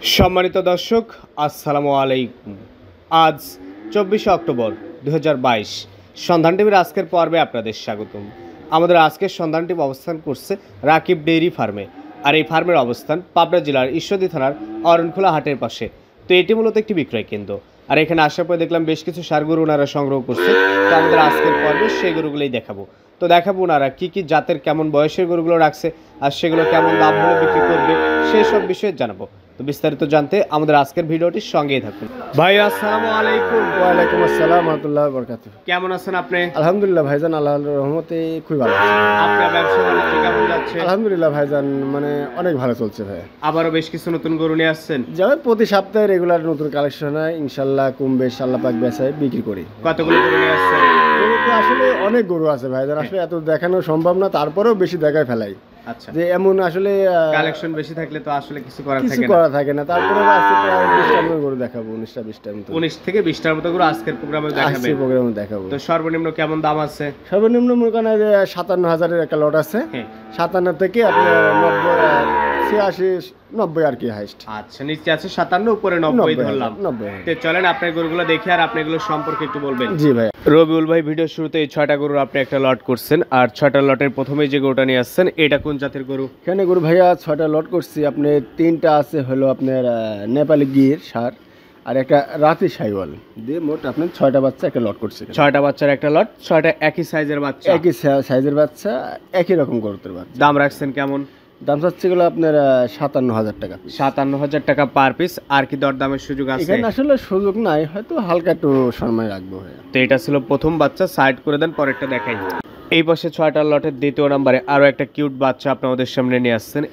সম্মানিত দর্শক, আসসালামু আলাইকুম। আজ 24 অক্টোবর 2022 সন্ধান টিভির আজকের পর্বে আপনাদের স্বাগতম। আমাদের আজকের সন্ধান টিভি অবস্থান করছে রাকিব ডেইরি ফার্মে, আর এই ফার্মের অবস্থান পাবনা জেলার ঈশ্বরদী থানার অরণখোলা হাটের পাশে। তো এটি মূলত একটি বিক্রয় কেন্দ্র, আর এখানে আসার পরে দেখলাম বেশ কিছু ষাঁড় গরু ওনারা সংগ্রহ করছে। তো আমাদের আজকের পর্বে সেই গরুগুলোই দেখাবো। তো দেখাবো ওনারা কী কী জাতের কেমন বয়সের গরুগুলো রাখছে, আর সেগুলো কেমন দাম হলে বিক্রি করবে সেই সব বিষয়ে জানাবো। তো বিস্তারিত জানতে আমাদের আজকের ভিডিওটির সঙ্গেই থাকুন। ভাই আসসালামু আলাইকুম। ওয়ালাইকুম আসসালাম ওয়া রাহমাতুল্লাহি ওয়া বারাকাতুহু। কেমন আছেন আপনি? আলহামদুলিল্লাহ ভাইজান, আল্লাহর রহমতে খুব ভালো আছি। আপনার ব্যবসা বাণিজ্য কেমন যাচ্ছে? আলহামদুলিল্লাহ ভাইজান, মানে অনেক ভালো চলছে ভাই। আবারও বেশ কিছু নতুন গরু নিয়ে আসছেন? যেমন প্রতি সপ্তাহে রেগুলার নতুন কালেকশন হয়, ইনশাআল্লাহ কম বেশ আল্লাহ পাক বেচায় বিক্রি করি। কতগুলো গরু নিয়ে আসছেন? গরু তো আসলে অনেক গরু আছে ভাইজান, আসলে এত দেখানো সম্ভব না, তারপরেও বেশি দেখায় ফেলাই। আচ্ছা, যে এমন আসলে কালেকশন বেশি থাকলে তো আসলে কিছু করা থাকে না। তারপরে আজকে প্রায় 20টা গরু দেখাবো, 19-20টার মতো। 19 থেকে 20টার মতো গরু আজকের প্রোগ্রামে দেখাবো। তো সর্বনিম্ন কেমন দাম আছে? সর্বনিম্ন মনে করেন 57,000-এর একটা লট আছে। 57 থেকে আপনার 90, 86, 90 আর কি হাইস্ট। আচ্ছা, নিচে আছে 57, উপরে 90 ধরলাম। 90। তো চলেন আপনার গরুগুলো দেখি, আর আপনি এগুলো সম্পর্কে একটু বলবেন। জি ভাই। রবিউল ভাই, ভিডিও শুরুতে এই 6টা গরু আপনি একটা লট করছেন, আর 6টা লটের প্রথমেই যে গরুটা নিয়ে আসছেন এটা কোন জাতের গরু? এখানে গরু ভাইয়া 6টা লট করছি। আপনি 3টা আছে হলো আপনার নেপালি গির সার, আর একটা রাতি সাইওয়াল দিয়ে মোট আপনি 6টা বাচ্চা একটা লট করছি। 6টা বাচ্চার একটা লট, 6টা একই সাইজের বাচ্চা। একই সাইজের বাচ্চা, একই রকম গরুর বাচ্চা। দাম রাখছেন কেমন? দাম চাচ্ছে গুলো আপনার 57,000 টাকা। 57,000 টাকা পার পিস। আর কি দরদামের সুযোগ আছে? এখানে আসলে সুযোগ নাই, হয়তো হালকা একটু সময় রাখবো ভাইয়া। তো এটা ছিল প্রথম বাচ্চা, সাইড করে দেন, পরেরটা দেখাই। এই পাশে 6টা লটের দ্বিতীয় নম্বরে আরো একটা কিউট বাচ্চা আপনাদের সামনে নিয়ে আসছেন।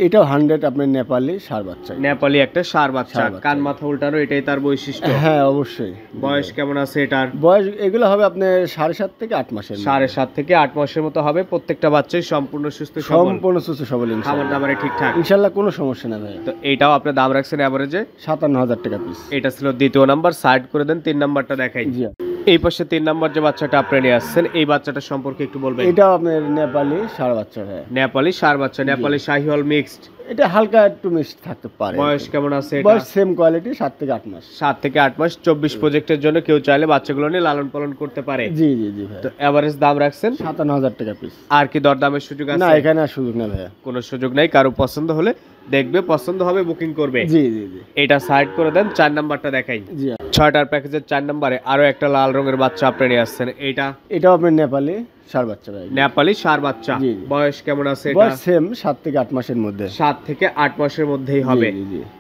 এটাও 100 আপনার নেপালি ষাঁড় বাচ্চা। নেপালি একটা ষাঁড় বাচ্চা, কান মাথা উল্টানো, এটাই তার বৈশিষ্ট্য। হ্যাঁ অবশ্যই। বয়স কেমন আছে এটার? বয়স এগুলো হবে আপনার 7.5 থেকে 8 মাসের। 7.5 থেকে 8 মাসের মতো হবে। প্রত্যেকটা বাচ্চাই সম্পূর্ণ সুস্থ সবল, খাবার দাবারে ঠিকঠাক, ইনশাআল্লাহ কোনো সমস্যা না ভাই। তো এটাও আপনি দাম রাখছেন এভারেজে 57,000 টাকা পিস। এটা ছিল দ্বিতীয় নাম্বার, সাইড করে দেন, 3 নাম্বারটা দেখাই। জি। এই পাশে 3 নাম্বার যে বাচ্চাটা আপনি নিয়ে আসছেন, এই বাচ্চাটা সম্পর্কে একটু বলবেন। এটাও আপনার নেপালি ষাঁড় বাচ্চা ভাই। নেপালি ষাঁড় বাচ্চা, নেপালি শাহিওয়াল মিক্সড। এটা হালকা একটু মিক্সড থাকতে পারে। বয়স কেমন আছে এটা? বয়স সেম কোয়ালিটি, 7 থেকে 8 মাস। 7 থেকে 8 মাস। 24 প্রজেক্টের জন্য কেউ চাইলে বাচ্চাগুলো নিয়ে লালন পালন করতে পারে। জি জি জি ভাই। তো এভারেজ দাম রাখছেন 57,000 টাকা পিস। আর কি দরদামের সুযোগ আছে? না, এখানে আর সুযোগ নেই ভাইয়া, কোনো সুযোগ নাই। কারো পছন্দ হলে দেখবে, পছন্দ হবে বুকিং করবে। জি জি জি। এটা সাইড করে দেন, 4 নাম্বারটা দেখাই। জি। 6টার প্যাকেজের 4 নম্বরে আরো একটা লাল রঙের বাচ্চা আপনি নিয়ে আসছেন। এটাও আপনার নেপালি ষাঁড় বাচ্চা ভাই। নেপালি ষাঁড় বাচ্চা। বয়স কেমন আছে এটা? বয়স সেম 7 থেকে 8 মাসের মধ্যে। 7 থেকে 8 মাসের মধ্যেই হবে।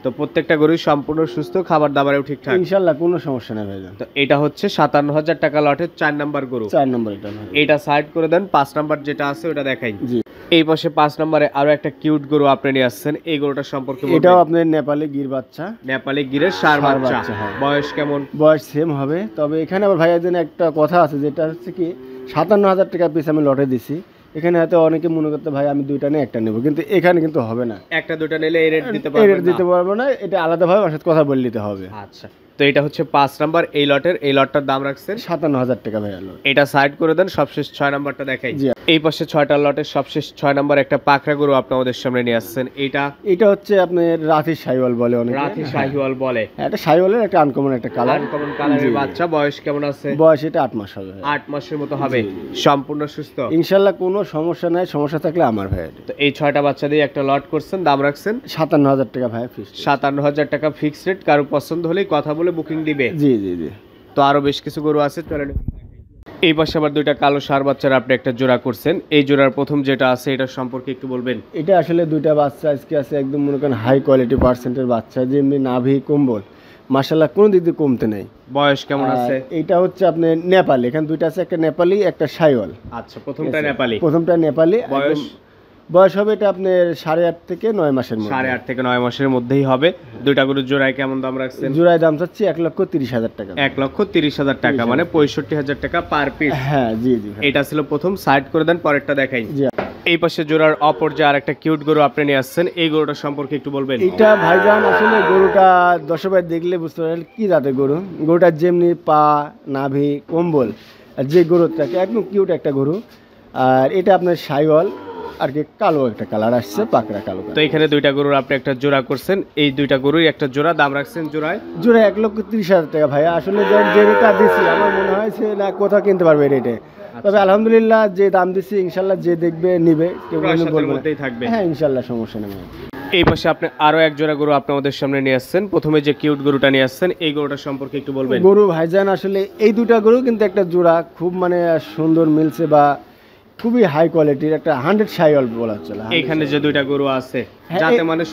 তো প্রত্যেকটা গরুই সম্পূর্ণ সুস্থ, খাবার দাবারেও ঠিকঠাক, ইনশাআল্লাহ কোনো সমস্যা নেই ভাই। তো এটা হচ্ছে 57,000 টাকা লটের 4 নাম্বার গরু। 4 নম্বর এটা ভাই। এটা সাইড করে দেন, 5 নাম্বার যেটা আছে ওটা দেখাই। জি। এই পাশে 5 নম্বরে আরো একটা কিউট গরু আপনি নিয়ে আসছেন। এই গরুটা সম্পর্কে বলবেন। এটাও আপনার নেপালি গির বাচ্চা, নেপালি গিরের ষাঁড় বাচ্চা। বয়স কেমন? বয়স সেম হবে, তবে এখানে আবার ভাইয়ার জন্য একটা কথা আছে, যেটা হচ্ছে কি 57,000 টাকা পিস আমি লটে দিছি। এখানে হয়তো অনেকে মনে করতে ভাই আমি 2টা নিয়ে একটা নেব, কিন্তু এখানে কিন্তু হবে না। একটা 2টা নিলে এই রেট দিতে পারবো না, এটা আলাদাভাবে আমার সাথে কথা বলে নিতে হবে। আচ্ছা, তো এটা হচ্ছে 5 নাম্বার এই লটের। এই লটটার দাম রাখছেন 57,000 টাকা ভাই। এটা সাইড করে দেন, সবশেষ 6 নাম্বারটা দেখাই। এই পাশে 6টা লটের সবশেষ 6 নাম্বার একটা পাকড়া গরু আপনাদের সামনে নিয়ে আসছেন। এটা হচ্ছে আপনার রাতি সাইওয়াল বলে, অনেকে রাতি শাহিওয়াল বলে। এটা সাইওয়ালের একটা আনকমন একটা কালার, আনকমন কালারের বাচ্চা। বয়স কেমন আছে? বয়স এটা 8 মাস হবে। 8 মাসের মতো হবে, সম্পূর্ণ সুস্থ, ইনশাআল্লাহ কোনো সমস্যা নাই। সমস্যা থাকলে আমার ভাই। তো এই 6টা বাচ্চা দিয়ে একটা লট করছেন, দাম রাখছেন 57,000 টাকা ভাই ফিক্স। 57,000 টাকা ফিক্স রেট। কারো পছন্দ হলেই কথা বলে বুকিং দিবে। জি জি জি। তো আরো বেশ কিছু গরু আছে, চলেন। এই পাশে আবার 2টা কালো ষাঁড় বাচ্চার আপনি একটা জোড়া করছেন। এই জোড়ার প্রথম যেটা আছে এটা সম্পর্কে একটু বলবেন। এটা আসলে 2টা বাচ্চা আজকে আছে, একদম মনে করেন হাই কোয়ালিটি পার্সেন্টের বাচ্চা, যেমনি নাভি কম্বল মাশাআল্লাহ কোনো দিক দিয়ে কমতে নাই। বয়স কেমন আছে? এটা হচ্ছে আপনার নেপালি। এখানে 2টা আছে, একটা নেপালি একটা সাইওয়াল। আচ্ছা, প্রথমটা নেপালি। বয়স হবে এটা আপনার 8.5 থেকে 9 মাসের মধ্যে। 8.5 থেকে 9 মাসের মধ্যেই হবে। 2টা গরুর জোড়ায় কেমন দাম রাখছেন? জোড়ায় দাম চাচ্ছি 1,30,000 টাকা। 1,30,000 টাকা, মানে 65,000 টাকা পার পিস। হ্যাঁ জি জি। এটা ছিল প্রথম, সাইড করে দেন, পরেরটা দেখাই। এই পাশে জোড়ার অপর যে আরেকটা কিউট গরু আপনি নিয়ে আসছেন, এই গরুটা সম্পর্কে একটু বলবেন। এটা ভাইজান আসলে গরুটা দর্শক ভাই দেখলে বুঝতে পারবেন কি জাতের গরু। গরুটার যেমনি পা, নাভি, কম্বল, আর যে গরুটাকে একদম কিউট একটা গরু। আর এটা আপনার সাইওয়াল, আর কি কালো একটা কালার আসছে, পাকড়া কালো। তো এখানে দুইটা গরুর আপনি একটা জোড়া করছেন, এই দুইটা গরুই একটা জোড়া, দাম রাখছেন জোড়ায় 1,30,000 টাকা ভাই। আসলে যে রেটটা দিচ্ছি আমার মনে হয় যে না কোথাও কিনতে পারবে এই রেটে। তবে আলহামদুলিল্লাহ যে দাম দিচ্ছি ইনশাল্লাহ যে দেখবে নিবে, কেউ মধ্যেই থাকবে। হ্যাঁ ইনশাল্লাহ, সমস্যা নেই। এই পাশে আপনি আরো এক জোড়া গরু আপনাদের সামনে নিয়ে আসছেন। প্রথমে যে কিউট গরুটা নিয়ে আসছেন, এই গরুটা সম্পর্কে একটু বলবেন। গরু ভাইজান আসলে এই দুটা গরু কিন্তু একটা জোড়া খুব মানে সুন্দর মিলছে, বা খুবই হাই কোয়ালিটির একটা 100 শাইওয়াল বলা চলে। এখানে যে দুইটা গরু আছে যাতে মানে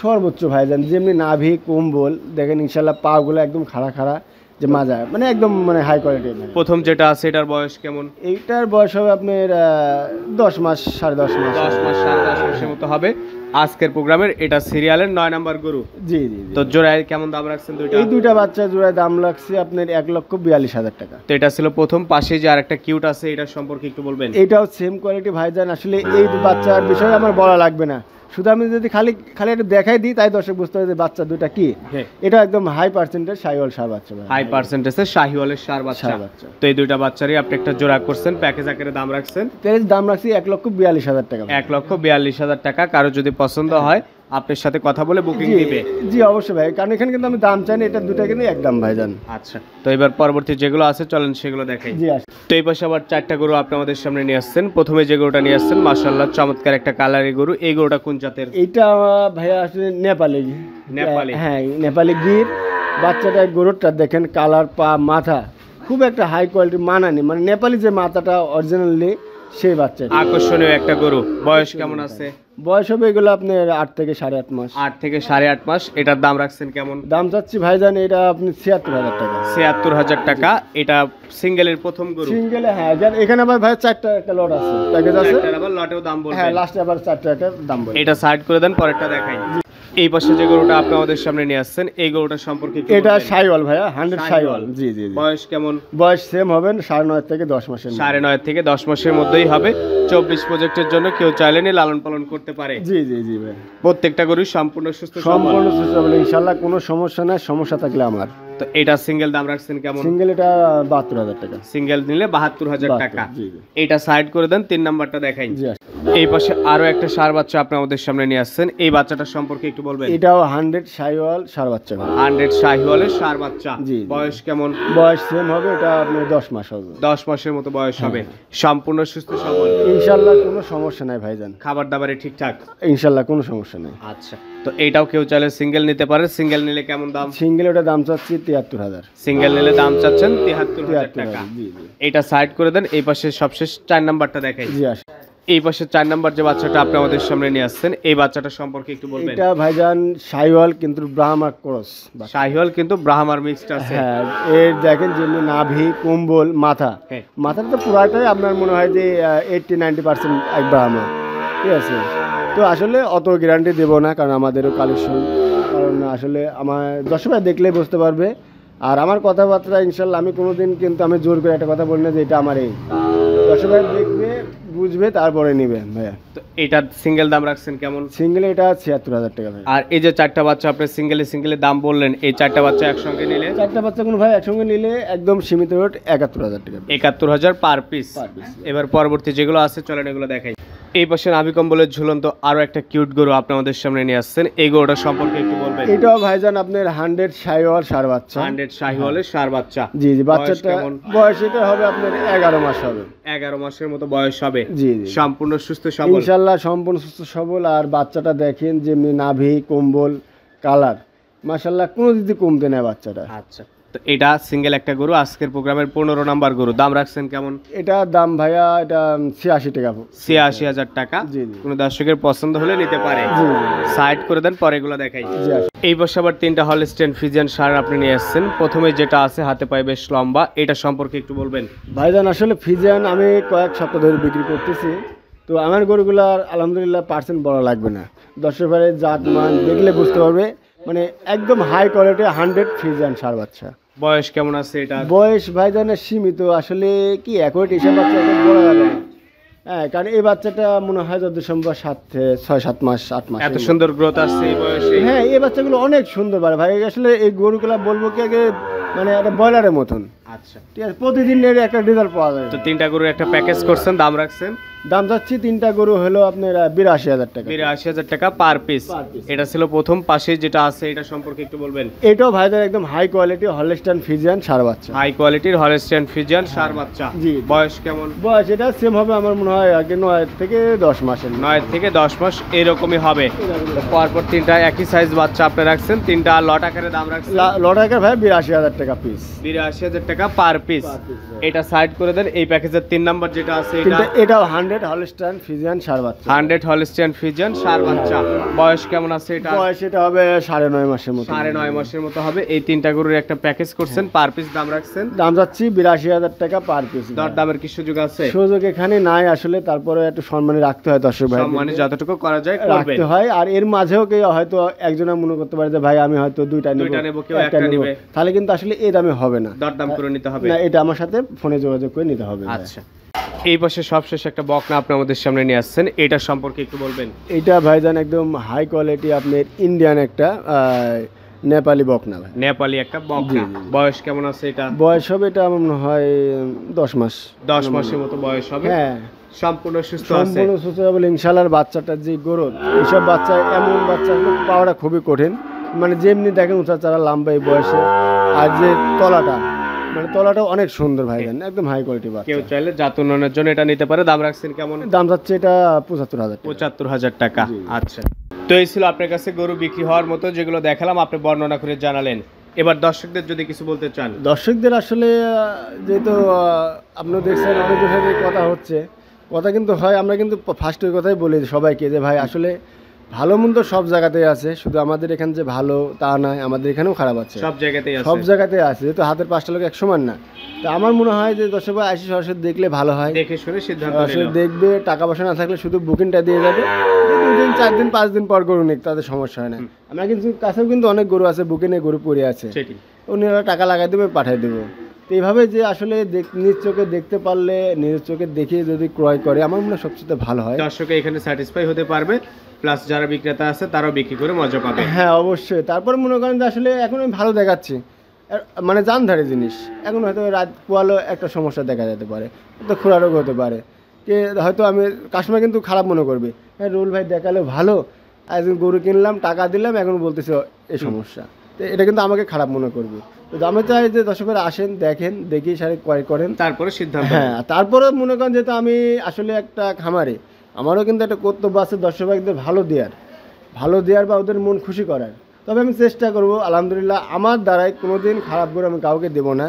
সর্বোচ্চ ভাইজান, যেমনি নাভি কম্বল দেখেন ইনশাল্লাহ, পা গুলো একদম খাড়া খাড়া, যে মাজা মানে একদম মানে হাই কোয়ালিটির। প্রথম যেটা আছে এটার বয়স কেমন? এইটার বয়স হবে আপনার 10 মাস, 10.5 মাস, 10 মাস 10.5 মাসের মতো হবে। আজকের প্রোগ্রামের এটা সিরিয়ালের 9 নাম্বার গরু। জি জি। তো জোড়ায় কেমন দাম রাখছেন দুইটা? এই দুইটা বাচ্চা জোড়ায় দাম লাগছে আপনার 1,42,000 টাকা। তো এটা ছিল প্রথম। পাশে যে আরেকটা কিউট আছে এটার সম্পর্কে একটু বলবেন। এটাও সেম কোয়ালিটি ভাইজান। আসলে এই বাচ্চার বিষয়ে আমার বলা লাগবে না, শুধু আমি যদি খালি একটু দেখাই দিই তাই দর্শক বুঝতে হবে যে বাচ্চা দুইটা কি। এটা একদম হাই পার্সেন্টেজ শাহিওয়াল ষাঁড় বাচ্চা, হাই পার্সেন্টেজের শাহিওয়ালের ষাঁড় বাচ্চা। তো এই দুইটা বাচ্চারই আপনি একটা জোড়া করছেন, প্যাকেজ আকারে দাম রাখছেন। প্যাকেজ দাম রাখছি 1,42,000 টাকা। 1,42,000 টাকা। কারো যদি পছন্দ হয় আপনার সাথে কথা বলে বুকিং দিবে। জি অবশ্যই ভাই, কারণ এখানে কিন্তু আমি দাম চাই না, এটা দুটো কিন্তু একদম ভাইজান। আচ্ছা, তো এবার পরবর্তী যেগুলো আছে চলেন সেগুলো দেখাই। জি আসুন। তো এই পাশে আবার 4টা গরু আপনি আমাদের সামনে নিয়ে আসছেন। প্রথমে যে গরুটা নিয়ে আসছেন মাশাআল্লাহ চমৎকার একটা কালারের গরু। এই গরুটা কোন জাতের? এইটা ভাইয়া আসলে নেপালি। হ্যাঁ নেপালি গির। বাচ্চাটা গরুটা দেখেন কালার, পা, মাথা খুব একটা হাই কোয়ালিটি মানানি, মানে নেপালি যে মাথাটা অরিজিনালি সেই বাচ্চা। আকর্ষণীয় একটা গরু। বয়স কেমন আছে? বয়স হবে এগুলো আপনার 8 থেকে 8.5 মাস। 8 থেকে 8.5 মাস। এটার দাম রাখছেন কেমন? দাম চাচ্ছি ভাইজান এটা আপনি 76,000 টাকা। 76,000 টাকা। এটা সিঙ্গেলের প্রথম গরু। সিঙ্গেলে হ্যাঁ, এখানে আবার ভাই 4টা একটা লট আছে, প্যাকেজ আছে। আবার লটেও দাম বলবেন? হ্যাঁ লাস্টে আবার 4টা একটা দাম বলবেন। এটা সাইড করে দেন, পরেরটা দেখাই। এই পাশে যে গরুটা আপনি আমাদের সামনে নিয়ে আসছেন, এই গরুটা সম্পর্কে কি? এটা শাইওয়াল ভাইয়া, 100 শাইওয়াল। জি জি। বয়স কেমন? বয়স সেম হবে 9.5 থেকে 10 মাসের। 9.5 থেকে 10 মাসের মধ্যেই হবে। 24 প্রজেক্টের জন্য কেউ চাইলে নিয়ে লালন পালন করতে পারে। জি জি জি ভাই। প্রত্যেকটা গরু সম্পূর্ণ সুস্থ সবল ইনশাআল্লাহ, কোনো সমস্যা নাই, সমস্যা থাকলে আমার। তো এটা সিঙ্গেল দাম রাখছেন কেমন? সিঙ্গেল এটা 72,000 টাকা। সিঙ্গেল নিলে 72,000 টাকা। এটা সাইড করে দেন, 3 নাম্বারটা দেখাই। এই পাশে আরো একটা ষাঁড় বাচ্চা আপনি আমাদের সামনে নিয়ে আসছেন। এই বাচ্চাটার সম্পর্কে একটু বলবেন। এটাও 100 শাহিওয়াল ষাঁড় বাচ্চা। 100 শাহিওয়ালের ষাঁড় বাচ্চা। বয়স কেমন? বয়স সেম হবে, এটা আপনার 10 মাস হবে। 10 মাসের মতো বয়স হবে। সম্পূর্ণ সুস্থ সবল ইনশাআল্লাহ, কোনো সমস্যা নাই ভাইজান। খাবার দাবারে ঠিকঠাক ইনশাআল্লাহ, কোনো সমস্যা নাই। আচ্ছা, তো এটাও কেউ চাইলে সিঙ্গেল নিতে পারে। সিঙ্গেল নিলে কেমন দাম? সিঙ্গেল ওটা দাম চাচ্ছি 73,000। সিঙ্গেল নিলে দাম চাচ্ছেন 73,000 টাকা। এটা সাইড করে দেন। এই পাশে সবশেষ 4 নাম্বারটা দেখাই। জি আসুন। এই পাশে 4 নাম্বার যে বাচ্চাটা আপনি আমাদের সামনে নিয়ে আসছেন, এই বাচ্চাটা সম্পর্কে একটু বলবেন। এটা ভাইজান শাহিওয়াল কিন্তু ব্রাহ্মার ক্রস। শাহিওয়াল কিন্তু ব্রাহ্মার মিক্সড আছে। হ্যাঁ, এর দেখেন যেমনি নাভি, কম্বল, মাথাটা তো পুরাটাই আপনার মনে হয় যে 80-90% এক ব্রাহ্মা। ঠিক আছে, তো আসলে অত গ্যারান্টি দেবো না, কারণ আমাদেরও কালেকশন, কারণ আসলে আমার দর্শকরা দেখলেই বুঝতে পারবে। আর আমার কথাবার্তা ইনশাল্লাহ আমি কোনোদিন কিন্তু আমি জোর করে একটা কথা বলি না যে এটা আমার, এই দর্শকরা দেখবে বুঝবে তারপরে নিবে ভাইয়া। তো এটা সিঙ্গেল দাম রাখছেন কেমন? সিঙ্গেলে এটা 76,000 টাকা ভাই। আর এই যে 4টা বাচ্চা আপনি সিঙ্গেলে দাম বললেন, এই 4টা বাচ্চা একসঙ্গে নিলে? 4টা বাচ্চা কোনো ভাই একসঙ্গে নিলে একদম সীমিত রেট 71,000 টাকা। 71,000 পার পিস। এবার পরবর্তী যেগুলো আছে চলেন এগুলো দেখাই। এই পাশে নাভি কম্বলের ঝুলন্ত আরো একটা কিউট গরু আপনি আমাদের সামনে নিয়ে আসছেন। এই গরুটা সম্পর্কে একটু বলবেন। এটাও ভাইজান আপনার 100 শাহিওয়াল ষাঁড় বাচ্চা। 100 শাহিওয়ালের ষাঁড় বাচ্চা। জি জি। বাচ্চাটা বয়স এটা হবে আপনার 11 মাস হবে। 11 মাসের মতো বয়স হবে। জি জি। সম্পূর্ণ সুস্থ সবল ইনশাআল্লাহ, সম্পূর্ণ সুস্থ সবল। আর বাচ্চাটা দেখেন যেমনি নাভি, কম্বল, কালার মাশাআল্লাহ কোনো দিকে কমতে নেই বাচ্চাটা। আচ্ছা, তো এটা সিঙ্গেল একটা গরু, আজকের প্রোগ্রামের 15 নাম্বার গরু। দাম রাখছেন কেমন? এটা দাম ভাইয়া এটা 86 টাকা। 86,000 টাকা। কোনো দর্শকের পছন্দ হলে নিতে পারে। সাইড করে দেন, পরে এগুলো দেখাই। এই বছর আবার 3টা হলস্টেইন ফ্রিজিয়ান ষাঁড় আপনি নিয়ে আসছেন। প্রথমে যেটা আছে হাতে পায়ে বেশ লম্বা, এটা সম্পর্কে একটু বলবেন। ভাইজান আসলে ফ্রিজিয়ান আমি কয়েক সপ্তাহ ধরে বিক্রি করতেছি, তো আমার গরুগুলার আলহামদুলিল্লাহ পার্সেন্ট বলা লাগবে না, দর্শকের জাত মান দেখলে বুঝতে পারবে, মানে একদম হাই কোয়ালিটি 100 ফ্রিজিয়ান ষাঁড় বাচ্চা। বয়স কেমন আছে এটা? বয়স ভাইজানের সীমিত, আসলে কি অ্যাকুরেট হিসাব বাচ্চা বলা যাবে না। হ্যাঁ, কারণ এই বাচ্চাটা মনে হয় যত সম্ভব 6-7 মাস 8 মাস। এত সুন্দর গ্রোথ আসছে এই বয়সে। হ্যাঁ, এই বাচ্চাগুলো অনেক সুন্দর ভাই। আসলে এই গরুগুলা বলবো কি আগে মানে একটা ব্রয়লারের মতন। আচ্ছা, ঠিক আছে, প্রতিদিনের একটা রেজাল্ট পাওয়া যায়। তো 3টা গরুর একটা প্যাকেজ করছেন, দাম রাখছেন দাম যাচ্ছে তিনটা গরু হলো আপনার 82,000 টাকা। 82,000 টাকা পার পিস। এটা ছিল প্রথম, পাশে যেটা আছে এটা সম্পর্কে একটু বলবেন। এটাও ভাইদের একদম হাই কোয়ালিটি হলস্টাইন ফ্রিজিয়ান ষাঁড় বাচ্চা। হাই কোয়ালিটির হলস্টাইন ফ্রিজিয়ান ষাঁড় বাচ্চা। জি। বয়স কেমন? বয়স এটা সেম হবে আমার মনে হয় আগে 9 থেকে 10 মাসের। 9 থেকে 10 মাস এরকমই হবে। পরপর তিনটা একই সাইজ বাচ্চা আপনি রাখছেন, তিনটা লট আকারে দাম রাখছেন। লট আকার ভাই 82,000 টাকা পিস। 82,000 টাকা পার পিস। এটা সাইড করে দেন। এই প্যাকেজের 3 নাম্বার যেটা আছে এটাও 100 হলস্টাইন ফ্রিজিয়ান ষাঁড় বাচ্চা। 100 হলস্টাইন ফ্রিজিয়ান ষাঁড় বাচ্চা। বয়স কেমন আছে এটা? বয়স এটা হবে 9.5 মাসের মতো। 9.5 মাসের মতো হবে। এই তিনটা গরুর একটা প্যাকেজ করছেন, পার পিস দাম রাখছেন। দাম যাচ্ছে 82,000 টাকা পার পিস। দরদামের কি সুযোগ আছে? সুযোগ এখানে নাই আসলে, তারপরে একটু সম্মানী রাখতে হয় দর্শক ভাই, সম্মানী যতটুকু করা যায় রাখতে হয়। আর এর মাঝেও কেউ হয়তো একজনা মনে করতে পারে যে ভাই আমি হয়তো দুইটা নেব, কেউ একটা নেবে, তাহলে কিন্তু আসলে এই দামে হবে না, দরদাম করে নিতে হবে। না, এটা আমার সাথে ফোনে যোগাযোগ করে নিতে হবে। আচ্ছা, এই পাশে সবশেষ একটা বকনা আপনি আমাদের সামনে নিয়ে আসছেন, এটা সম্পর্কে একটু বলবেন। এটা ভাইজান একদম হাই কোয়ালিটি আপনার ইন্ডিয়ান একটা নেপালি বকনা ভাই। নেপালি একটা বকনা। বয়স কেমন আছে এটা? বয়স হবে এটা আমার মনে হয় 10 মাস। 10 মাসের মতো বয়স হবে। হ্যাঁ, সম্পূর্ণ সুস্থ আছে। সম্পূর্ণ সুস্থ হবে ইনশাআল্লাহ। বাচ্চাটার যে গরুর, এইসব বাচ্চা এমন বাচ্চা পাওয়াটা খুবই কঠিন। মানে যেমনি দেখেন উঁচা চারা লম্বা এই বয়সে, আর যে তলাটা মানে তলাটা অনেক সুন্দর ভাইজান, একদম হাই কোয়ালিটি বাচ্চা। কেউ চাইলে জাত উন্নয়নের জন্য এটা নিতে পারে। দাম রাখছেন কেমন? দাম যাচ্ছে এটা 75,000 টাকা। 75,000 টাকা। আচ্ছা, তো এই ছিল আপনার কাছে গরু বিক্রি হওয়ার মতো যেগুলো দেখালাম, আপনি বর্ণনা করে জানালেন। এবার দর্শকদের যদি কিছু বলতে চান। দর্শকদের আসলে যেহেতু আপনি দেখছেন অনেক সাথে কথা হচ্ছে, কথা কিন্তু হয়, আমরা কিন্তু ফার্স্ট ওই কথাই বলি সবাইকে যে ভাই আসলে ভালো মন্দ সব জায়গাতেই আছে, শুধু আমাদের এখানে যে ভালো তা নয়, আমাদের এখানেও খারাপ আছে, সব জায়গাতেই আছে। সব জায়গাতেই আছে, যেহেতু হাতের 5টা লোক এক সমান না। তো আমার মনে হয় যে দর্শক ভাই আসি সরাসরি দেখলে ভালো হয়, দেখে শুনে সিদ্ধান্ত আসলে দেখবে। টাকা পয়সা না থাকলে শুধু বুকিংটা দিয়ে যাবে, 2 দিন 4 দিন 5 দিন পর গরু নিক, তাদের সমস্যা হয় না। আমরা কিন্তু কাছেও কিন্তু অনেক গরু আছে, বুকিংয়ে গরু পড়ে আছে, উনিরা টাকা লাগাই দেবে, পাঠিয়ে দেবো। তো এইভাবে যে আসলে নিজ চোখে দেখতে পারলে, নিজ চোখে দেখে যদি ক্রয় করে, আমার মনে হয় সবচেয়ে ভালো হয়। দর্শক এখানে স্যাটিসফাই হতে পারবে, প্লাস যারা বিক্রেতা আছে তারাও বিক্রি করে মজা পাবে। হ্যাঁ, অবশ্যই। তারপর মনে করেন যে আসলে এখন আমি ভালো দেখাচ্ছি, মানে জানধারে জিনিস, এখন হয়তো রাত পোয়ালো একটা সমস্যা দেখা যেতে পারে, তো খোলা রোগ হতে পারে, কে হয়তো আমি কাস্টমার কিন্তু খারাপ মনে করবে, হ্যাঁ রুল ভাই দেখালে ভালো, একদিন গরু কিনলাম, টাকা দিলাম, এখন বলতেছে এই সমস্যা, তো এটা কিন্তু আমাকে খারাপ মনে করবে। তো আমি চাই যে দর্শকেরা আসেন, দেখেন, দেখি সারে ক্রয় করেন, তারপরে সিদ্ধান্ত। হ্যাঁ, তারপরে মনে করেন যেহেতু আমি আসলে একটা খামারে, আমারও কিন্তু একটা কর্তব্য আছে দর্শকদের ভালো দেওয়ার বা ওদের মন খুশি করার। তবে আমি চেষ্টা করব, আলহামদুলিল্লাহ আমার দ্বারাই কোনোদিন খারাপ গরু আমি কাউকে দেবো না।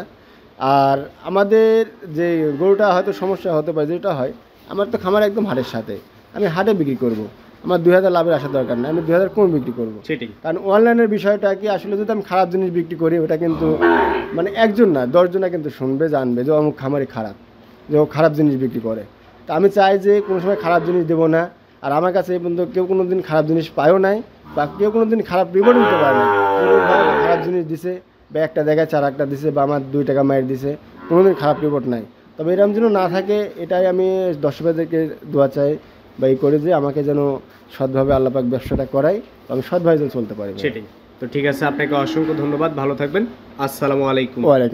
আর আমাদের যে গরুটা হয়তো সমস্যা হতে পারে, যেটা হয় আমার তো খামার একদম হাটের সাথে, আমি হাটে বিক্রি করব, আমার 2,000 লাভের আসার দরকার নেই, আমি 2,000 কম বিক্রি করবো। সেটাই, কারণ অনলাইনের বিষয়টা কি আসলে যদি আমি খারাপ জিনিস বিক্রি করি, ওটা কিন্তু মানে একজন না 10 জনা কিন্তু শুনবে, জানবে যে অমুক খামারে খারাপ, যে ও খারাপ জিনিস বিক্রি করে। তা আমি চাই যে কোনো সময় খারাপ জিনিস দেবো না। আর আমার কাছে এই পর্যন্ত কেউ কোনো দিন খারাপ জিনিস পায়ও নাই, বা কেউ কোনো দিন খারাপ রিপোর্ট দিতে পারে না। খারাপ জিনিস দিছে বা একটা জায়গায় 4 একটা দিছে বা আমার 2 টাকা মায়ের দিছে, কোনো দিন খারাপ রিপোর্ট নাই। তবে এরকম যেন না থাকে, এটাই আমি দর্শকদেরকে দোয়া চাই বা এই করে যে আমাকে যেন সৎভাবে আল্লাহ পাক ব্যবসাটা করাই, আমি সৎভাবে যেন চলতে পারি। সেটাই। তো ঠিক আছে, আপনাকে অসংখ্য ধন্যবাদ, ভালো থাকবেন। আসসালামু আলাইকুম। ওয়ালাইকুম।